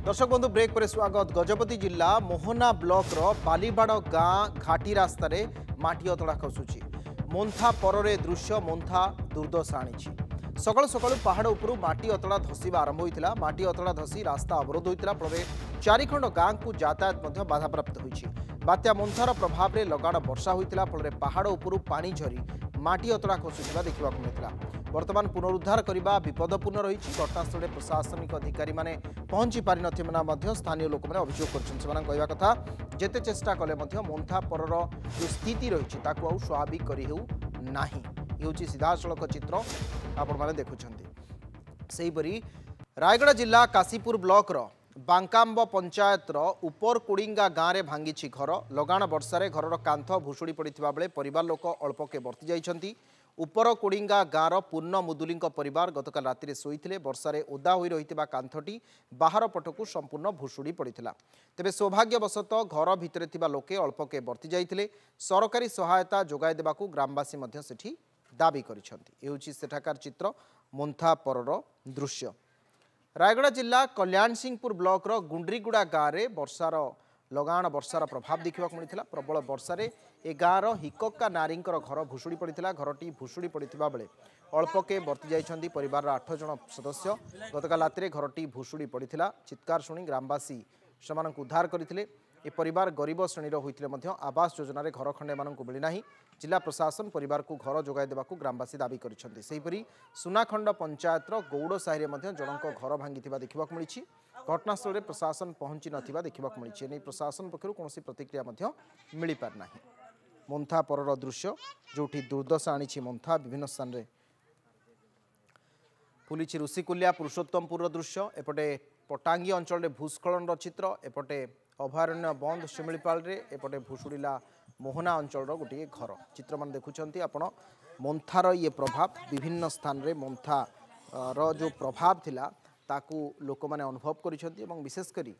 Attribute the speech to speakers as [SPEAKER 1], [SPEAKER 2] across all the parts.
[SPEAKER 1] दर्शक बंधु ब्रेक पर स्वागत। गजपति जिला मोहना ब्लॉक रो बालीबाड़ गाँ घाटी रास्तार माटी अतड़ा खसुची। मोन्था पर दृश्य मोन्था दुर्दशा आनी। सकाल सकाल पहाड़ उपरू माटी अतड़ा धसवा आरंभ होता। माटी अतड़ा धसी रास्ता अवरोध होता फल चारिखंड गाँ को यातायात बाधाप्राप्त होती। बात्या मोन्थार प्रभाव में लगाण वर्षा होता फल पहाड़ उपरू पानी झरी माटी अतड़ा खसुवा देखा मिलता। वर्तमान पुनरुद्धार करने विपदपूर्ण रही। घटनास्थल प्रशासनिक अधिकारी माने पहुंची पारि नथिना स्थानीय लोक मैंने अभियोग कर कथा जेते चेष्टा कले मोन्था पर जो स्थिति रही आउ स्वाभाविक करना सीधासलख चित्र आपण मैंने देखुं। रायगढ़ जिला काशीपुर ब्लॉक बांकाम्ब पंचायत उपर कोड़िंगा गाँव में भांगी घर। लगाण वर्षार घर कांथ भुशुड़ी पड़ता बेले परिवार लोक अल्पके बर्ती जाइछंती। उपर कोड़िंगा गाँव पूर्ण मुदुली परिवार गतकाल राति शोते वर्षार ओदा हो रही कांथटी बाहर पटकू संपूर्ण भुशुड़ी पड़ता। तेबे सौभाग्यवशत घर भितर लोके अल्पके बर्ती जाइथिले। सरकारी सहायता जोगाई देबाकू ग्रामवासी सेठी दाबी करिसेंती। सेठाकार चित्र मोन्था परर दृश्य। रायगढ़ जिला कल्याण सिंहपुर ब्लॉक गुंड्रीगुड़ा गाँव में वर्षार लगाण वर्षार प्रभाव देखा मिलता। प्रबल वर्षार ए गाँव हिक्का नारी घर भुशुड़ी पड़ता। घरटी भुशुड़ी पड़ता बेले अल्पके बर्ती जाइछंती परिवार 8 जन सदस्य। गतकाल राति घरटी भुशुड़ी पड़ता। चित्कार शुणी ग्रामवासी सेमानंकु उद्धार करथिले। ए परिवार गरीब श्रेणीर होइतिले आवास योजन घर खंडे मानंकु मिलिना। जिला प्रशासन परिवार को घर जोगाई देबाकू ग्रामवासी दाबी करिसेंती। सेहिपरि सुनाखंड पंचायत गौड़ साहि रे जनक घर भांगी देखा मिली। घटनास्थल प्रशासन पहुंची नथिबा देखा मिली। नहीं प्रशासन पक्षरु कौनसी प्रतिक्रिया मिल पारना। मोन्था परर दृश्य जोठी दुर्दशा आनी मोन्था विभिन्न स्थान रे पुलिस ऋषिकुल्या पुरुषोत्तमपुर दृश्य। एपटे पटांगी अंचल भूस्खलन चित्र। एपटे अभयारण्य बंद शिमिलीपाल एपटे भुशुड़ीला मोहना अंचल गोटे घर चित्र मान देखुंत आपण। मोन्थार ये प्रभाव विभिन्न स्थान रे मोन्था जो प्रभाव थिला ताकू लोक माने अनुभव करिसेंती। विशेषकर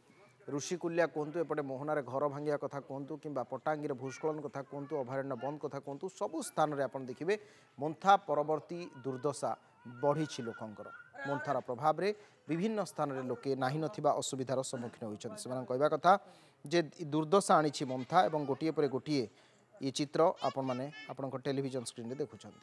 [SPEAKER 1] ऋषिकुल्या कहतु एपटे मोहनार घर भांगिया कथा कहतु कि पटांगी भूस्खलन कथा कहतु अभयारण्य बंद कथा कहतु सबु स्थान रे आपण देखिबे मोन्था परवर्ती दुर्दशा बढ़ी लोकंकर। मोन्थार प्रभाव रे विभिन्न स्थान रे लोके नाही नथिबा असुविधार सम्मुखीन होइछन्ति। सेमान कहबा कथा जे दुर्दशा आनी मोन्था एवं गोटिए परे गोटिए ये चित्र आपण माने आपनक टेलीविजन स्क्रीन रे देखुछन्ति।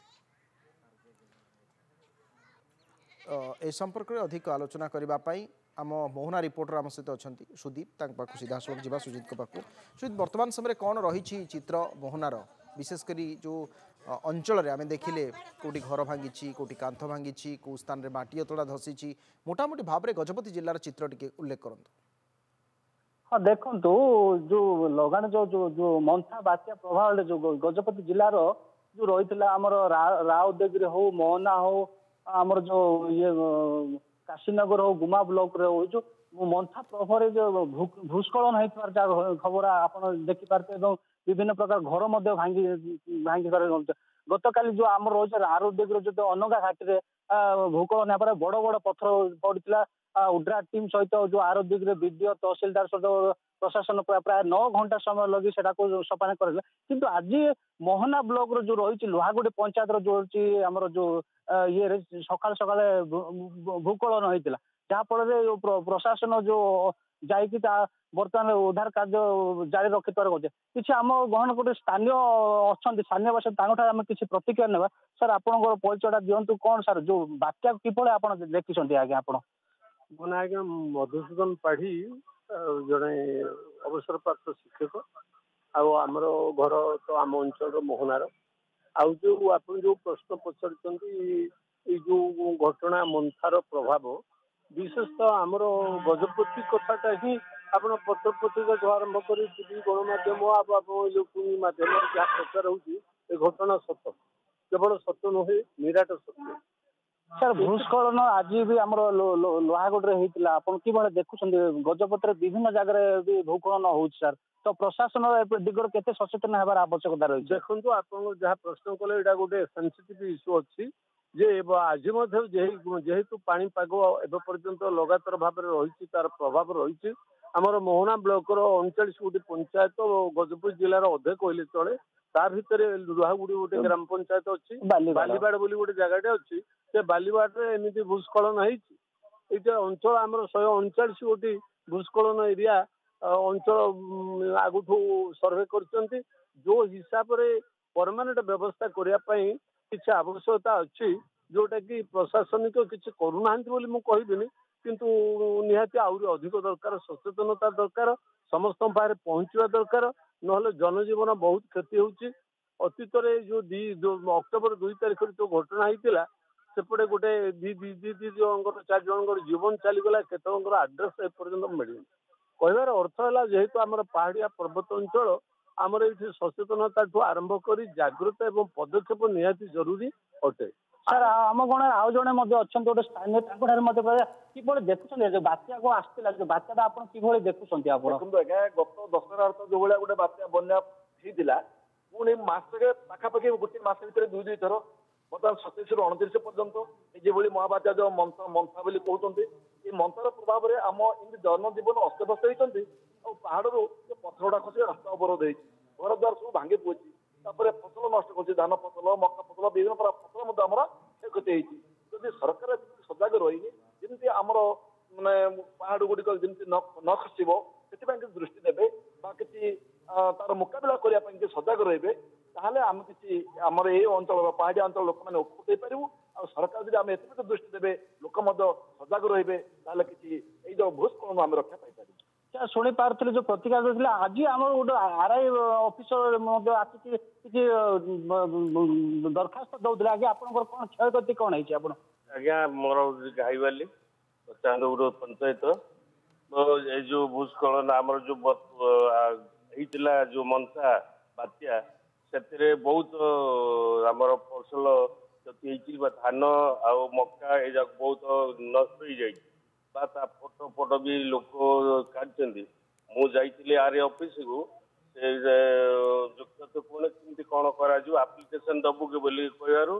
[SPEAKER 1] ए संपर्क में अधिक आलोचना करने आम मोहना रिपोर्टर आम सहित अच्छा सुदीप पाखु सीधा सड़क जावा। सुजीत पाखु सुजीत वर्तमान समय कौन रही चित्र मोहनार विशेषकर जो अंचल आम देखिले कौटी घर भांगी कौटी कांथ भांगी कौ स्थान में माटी अतड़ा धसी मोटामोटी भाव में गजपति जिलार चित्र टी उल्लेख करूँ।
[SPEAKER 2] हाँ देखु जो लगान जो जो जो मंथा बात्या प्रभाव जो गजपति जिलार जो रही आमर राउदेगिरी हो मोहना हो आमर जो ये काशीनगर हो गुमा ब्लॉक रे हो जो मंथा प्रभाव जो भूस्खलन होता खबर आप देखिपारे विभिन्न प्रकार घर भांगी भांगी गतकाली जो आम रही राउदेगिरी जो अनगा घाटी में भूकलन बड़ बड़ पत्थर पड़ा। उड्रा टीम सहित जो आरोग्य विडीओ तहसिलदार सहित प्रशासन प्राय 9 घंटा समय लगी सफा कर। किंतु आज मोहना ब्लॉक रो जो रही लोहागुड़ी पंचायत जो आमर जो ये सकाल सकाल भूकलन होता जहाँफल प्रशासन जो जाकि बर्तमान उद्धार कार्य जारी रखिपार किसी आम गहन गोटे स्थानीय अच्छा स्थानीय आम किसी प्रतिक्रिया ना। सर आप परिचय दिंतु कौन सर जो बात्या किभली आप देखी आज्ञा आप
[SPEAKER 3] मो ना आज्ञा मधुसूदन पाढ़ी जड़े अवसर प्राप्त शिक्षक आमर घर तो आम अंचल मोहनार आउ जो आप जो प्रश्न पचार जो घटना मंथार प्रभाव विशेषतः आमर गजपति कथाटा ही आप पत्र पत्रिका जो आरंभ कर गणमाध्यम जो माध्यम जहाँ प्रचार हो घटना सत केवल सत नुहे निराट सत्य।
[SPEAKER 2] सर भूस्खलन आज भी आम लोहागुड़ी होता कि देखुं गजपति विभिन्न जगह भी भूस्खलन हो सर तो प्रशासन दिगर केते सचेतन होबार आवश्यकता रही।
[SPEAKER 3] देखो आप जहाँ प्रश्न कले यहाँ गोटे सेंसिटिव इश्यू अच्छी जे आज जेहेतु पानीपाग एवं पर्यंत लगातार भाव में रही तार प्रभाव रही आमर मोहना ब्लॉक 39 गोटी पंचायत गजपति जिलार अधे कहले चले ता भितर लुहागुड़ी गोटे ग्राम पंचायत अच्छी बालीबाड़ बोली गोटे जगह अच्छी से बालीबाड़ एमती भूस्खलन होती ये अंचल आमर 139 गोटी ଭୂସ୍ଖଳନ ଏରିଆ ଅଞ୍ଚଳ ଆଗଠୁ ସର୍ଭେ କରିଛନ୍ତି। ଯୋଉ ହିସାବରେ ପରମାନେଣ୍ଟ ବ୍ୟବସ୍ଥା କରିବା ପାଇଁ କିଛି ଆବଶ୍ୟକତା ଅଛି, ଯୋଉଟା କି ପ୍ରଶାସନିକ କିଛି କରୁନାହାନ୍ତି ବୋଲି ମୁଁ କହିବିନି, କିନ୍ତୁ ନିହାତି ଆହୁରି ଅଧିକ ଦରକାର, ସଚେତନତା ଦରକାର, ସମସ୍ତଙ୍କ ପାଖରେ ପହଞ୍ଚିବା ଦରକାର, ନହେଲେ ଜନଜୀବନ ବହୁତ କ୍ଷତି ହେଉଛି। ଅତୀତରେ ଯୋଉ ଅକ୍ଟୋବର 2 ତାରିଖରେ ଯୋଉ ଘଟଣା ହେଇଥିଲା, ସେପଟେ ଗୋଟେ ଦି ଜଣଙ୍କର 4 ଜଣଙ୍କର ଜୀବନ ଚାଲିଗଲା, କେତେଜଣଙ୍କର ଆଡ୍ରେସ ଏପର୍ଯ୍ୟନ୍ତ ମିଳିନି। କହିବାର ଅର୍ଥ ହେଲା, ଯେହେତୁ ଆମର ପାହାଡିଆ ପର୍ବତ ଅଞ୍ଚଳ, ଆମର ଏଇଠି ସଚେତନତାଠୁ ଆରମ୍ଭ କରି ଜାଗୃତ ଏବଂ ପଦକ୍ଷେପ ନିହାତି ଜରୁରୀ ଅଟେ।
[SPEAKER 2] ସାର୍ ଆମ ଗଣରେ ଆଉ ଜଣେ ମଧ୍ୟ ଅଛନ୍ତି ଗୋଟେ ସ୍ଥାନୀୟ, ତାଙ୍କ ଠାରେ ମଧ୍ୟ କହିବା କିଭଳି ଦେଖୁଛନ୍ତି ଯୋଉ ବାତ୍ୟା କଣ ଆସିଥିଲା, ଯୋଉ ବାତ୍ୟାଟା ଆପଣ କିଭଳି ଦେଖୁଛନ୍ତି? ଆପଣ
[SPEAKER 4] ଦେଖନ୍ତୁ ଆଜ୍ଞା, ଗତ ଦଶହରା ଅର୍ଥ ଯୋଉ ଭଳିଆ ଗୋଟେ ବାତ୍ୟା ବନ୍ୟା ହେଇଥିଲା, ପୁଣି ମାସେ ପାଖାପାଖି ଗୋଟେ ମାସ ଭିତରେ 2 ଥର ବର୍ତ୍ତମାନ 27ରୁ 29 ପର୍ଯ୍ୟନ୍ତ ଏ ଯେଭଳି ମହାବାତ୍ୟା ଯୋଉ ମନ୍ଥା ବୋଲି କହୁଛନ୍ତି, এই ମନ୍ଥାର ପ୍ରଭାବରେ ଆମ ଏମିତି ଜନଜୀବନ ଅସ୍ତବ୍ୟସ୍ତ ହେଇଛନ୍ତି। ଆଉ ପାହାଡରୁ ପଥର ଗୁଡା ଖସି ରାସ୍ତା ଅବରୋଧ ହେଇଛି, ଘର ଦ୍ୱାର ସବୁ ଭାଙ୍ଗି ପଡୁଛି, ତାପରେ ଫସଲ ନଷ୍ଟ କରୁଛି, ଧାନ ଫସଲ, ମକା ଫସଲ, ବିଭିନ୍ନ ପ୍ରକାର ଫସଲ ମଧ୍ୟ ଆମର କ୍ଷୟକ୍ଷତି ହେଇଛି। ଯଦି ସରକାର ସଜାଗ ରହିନି, ଯେମିତି ଆମର ମାନେ ପାହାଡ ଗୁଡ଼ିକ ଯେମିତି ନ ଖସିବ ସେଥିପାଇଁ କିଛି ଦୃଷ୍ଟି ଦେବେ ବା କିଛି ତାର ମୁକାବିଲା କରିବା ପାଇଁ କିଛି ସଜାଗ ରହିବେ, ତାହେଲେ ଆମେ କିଛି ଆମର ଏଇ ଅଞ୍ଚଳର ପାହାଡ଼ିଆ ଅଞ୍ଚଳ ଲୋକମାନେ ଉପକୃତ ହେଇପାରିବୁ। ଆଉ ସରକାର ଯଦି ଆମେ ଏଥିପ୍ରତି ଦୃଷ୍ଟି ଦେବେ, ଲୋକ ମଧ୍ୟ ସଜାଗ ରହିବେ, ତାହେଲେ କିଛି ଏଇ ଯୋଉ ଭୂସ୍ଖଳନ ଆମେ ରକ୍ଷା ପାଇପାରିବୁ।
[SPEAKER 2] ଶୁଣି ପାରୁଥିଲେ ଯୋଉ ପ୍ରତିକାର ଦେଇଥିଲେ, ଆଜି ଆମର ଗୋଟେ ଆର୍ଆଇ ଅଫିସର ମଧ୍ୟ ଆସିକି କିଛି ଦରଖାସ୍ତ ଦଉଥିଲେ। ଆଜ୍ଞା ଆପଣଙ୍କର କଣ କ୍ଷୟକ୍ଷତି କଣ ହେଇଛି? ଆପଣ
[SPEAKER 4] ଆଜ୍ଞା, ମୋର ଗାଈବାଲି ଚାନ୍ଦପୁର ପଞ୍ଚାୟତ, ଏଇ ଯୋଉ ଭୂସ୍ଖଳନ ଆମର ଯୋଉ ହେଇଥିଲା, ଯୋଉ ମନ୍ଥା ବାତ୍ୟା, ସେଥିରେ ବହୁତ ଆମର ଫସଲ କ୍ଷତି ହେଇଛି, ବା ଧାନ ଆଉ ମକା ଏ ଯାକ ବହୁତ ନଷ୍ଟ ହେଇଯାଇଛି, ବା ତା ଫଟୋ ବି ଲୋକ କାଢିଛନ୍ତି। ମୁଁ ଯାଇଥିଲି ଆର୍ଆଇ ଅଫିସକୁ, ସେ ପୁଣି କେମିତି କଣ କରାଯିବ ଆପ୍ଲିକେସନ ଦବୁ କି ବୋଲି କହିବାରୁ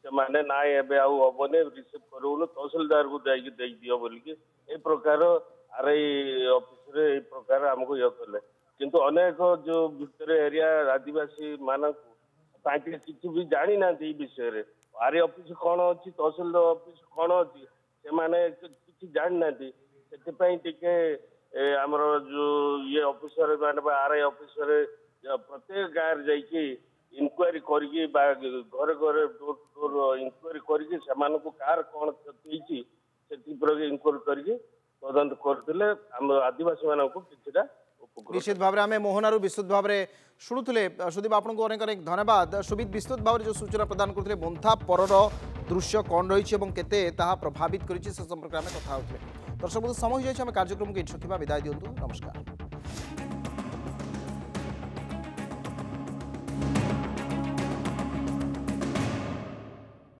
[SPEAKER 4] ସେମାନେ ନାଇଁ ଏବେ ଆଉ ହବନି, ରିସିଭ କରିବୁନି, ତହସିଲଦାରକୁ ଯାଇକି ଦେଇଦିଅ ବୋଲିକି ଏ ପ୍ରକାର ଆର୍ଆଇ ଅଫିସରେ ଏଇ ପ୍ରକାର ଆମକୁ ଇଏ କଲେ। କିନ୍ତୁ ଅନେକ ଯୋଉ ଭିତରେ ଏରିଆ ଆଦିବାସୀ ମାନଙ୍କୁ ତାଙ୍କେ କିଛି ବି ଜାଣିନାହାନ୍ତି ଏଇ ବିଷୟରେ। ଆର୍ଆଇ ଅଫିସ କଣ ଅଛି, ତହସିଲଦାର ଅଫିସ କଣ ଅଛି, ସେମାନେ କିଛି ଜାଣିନାହାନ୍ତି। ସେଥିପାଇଁ ଟିକେ ଆମର ଯୋଉ ଇଏ ଅଫିସର ମାନେ ବା ଆର୍ଆଇ ଅଫିସର ପ୍ରତ୍ୟେକ ଗାଁରେ ଯାଇକି ଇନକ୍ୱାରି କରିକି ବା ଘରେ ଘରେ ଡୋର ଟୁ ଡୋର ଇନକ୍ୱାରି କରିକି ସେମାନଙ୍କୁ କାହାର କଣ କ୍ଷତି ହେଇଛି ସେଥିପ୍ରତି ଇନକ୍ୱାରି କରିକି ତଦନ୍ତ କରିଥିଲେ ଆମ ଆଦିବାସୀ ମାନଙ୍କୁ କିଛିଟା
[SPEAKER 1] निश्चित भाव में आम मोहनारू विस्तृत भाव में शुणुले। सुदीप आपको अनेक अनेक धन्यवाद। सुमित विस्तृत भाव में जो सूचना प्रदान करते मोन्था परर दृश्य कौन रही केते प्रभावित कर संपर्क में कथा होते। दर्शक समय हो कार्यक्रम को इच्छुक विदाय दिंतु। नमस्कार।